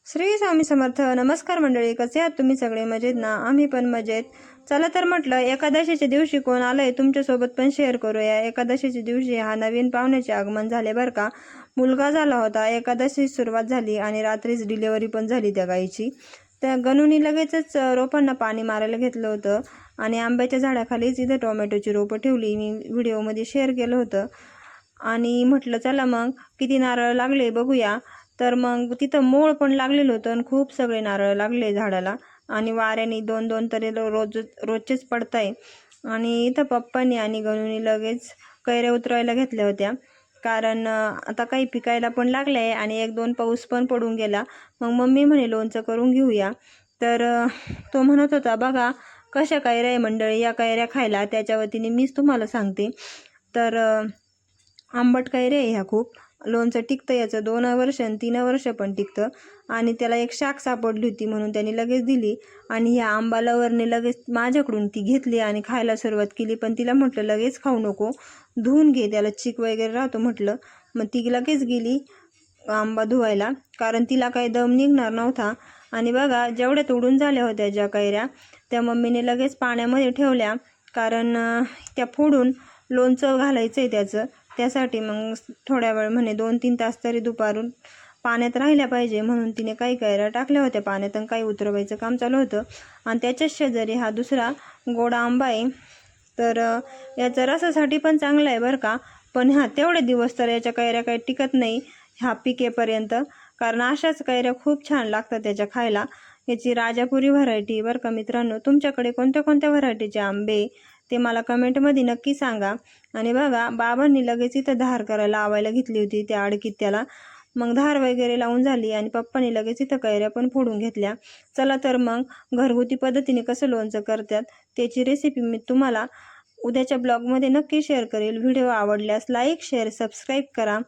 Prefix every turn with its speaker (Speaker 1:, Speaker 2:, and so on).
Speaker 1: श्री स्वामी समर्थ. नमस्कार मंडळी, कसे आहात तुम्ही सगळे? मजेत ना? आम्ही पण मजेत. चला तर म्हटलं एकादशीच्या दिवशी कोण आलंय तुमच्यासोबत पण शेअर करूया. एकादशीच्या दिवशी हा नवीन पाहुण्याचे आगमन झाले बरं का. मुलगा झाला होता, एकादशी सुरुवात झाली आणि रात्रीच डिलिव्हरी पण झाली त्या गाईची. त्या गणूनी लगेचच रोपांना पाणी मारायला घेतलं होतं आणि आंब्याच्या झाडाखालीच इथं टोमॅटोची रोपं ठेवली. मी व्हिडिओमध्ये शेअर केलं होतं आणि म्हटलं चला मग किती नारळ लागले बघूया. तर मग तिथं मोळ पण लागलेलं होतं आणि खूप सगळे नारळ लागले झाडाला आणि वाऱ्याने दोन दोन तरी रोजचेच पडताय. आणि इथं पप्पांनी आणि गणूनी लगेच कैऱ्या उतरायला घेतल्या होत्या, कारण आता काही पिकायला पण लागले आहे आणि एक दोन पाऊस पण पडून गेला. मग मम्मी म्हणे लोणचं करून घेऊया. तर तो म्हणत होता बघा कशा कैऱ्या आहे मंडळी, या कैऱ्या खायला त्याच्या वतीने मीच तुम्हाला सांगते. तर आंबट कैऱ्या आहे ह्या. खूप लोणचं टिकतं याचं 2 वर्ष आणि 3 वर्ष पण टिकतं. आणि त्याला एक शाख सापडली होती म्हणून त्यांनी लगेच दिली आणि ह्या आंबा लवरने लगेच माझ्याकडून ती घेतली आणि खायला सुरुवात केली. पण तिला म्हटलं लगेच खाऊ नको, धुवून घे, त्याला चिक वगैरे राहतो म्हटलं. मग ती लगेच गेली आंबा धुवायला, कारण तिला काही दम निघणार नव्हता. आणि बघा जेवढ्या तोडून झाल्या होत्या ज्या कैऱ्या, त्या मम्मीने लगेच पाण्यामध्ये ठेवल्या, कारण त्या फोडून लोणचं घालायचं आहे त्याचं. त्यासाठी मग थोड्या वेळ म्हणे 2-3 तास तरी दुपारून पाण्यात राहिल्या पाहिजे म्हणून तिने काही कैऱ्या टाकल्या होत्या पाण्यात आणि काही उतरवायचं काम चालू होतं. आणि त्याच्याच शेजारी हा दुसरा गोडा आंबा आहे. तर याचा रसासाठी पण चांगला आहे बरं का. पण तेवढे दिवस तर याच्या कैऱ्या काही टिकत नाही ह्या पिकेपर्यंत, कारण अशाच कैऱ्या खूप छान लागतात त्याच्या खायला. याची राजापुरी व्हरायटी बरं का मित्रांनो. तुमच्याकडे कोणत्या कोणत्या व्हरायटीचे आंबे ते मला कमेंटमध्ये नक्की सांगा. आणि बघा बाबांनी लगेच इथं धार करायला लावायला घेतली होती त्या अडकीत त्याला. मग धार वगैरे लावून झाली आणि पप्पांनी लगेच इथं कैऱ्या पण फोडून घेतल्या. चला तर मग घरगुती पद्धतीने कसं लोणचं करतात त्याची रेसिपी मी तुम्हाला उद्याच्या ब्लॉगमध्ये नक्की शेअर करेल. व्हिडिओ आवडल्यास लाईक शेअर सबस्क्राईब करा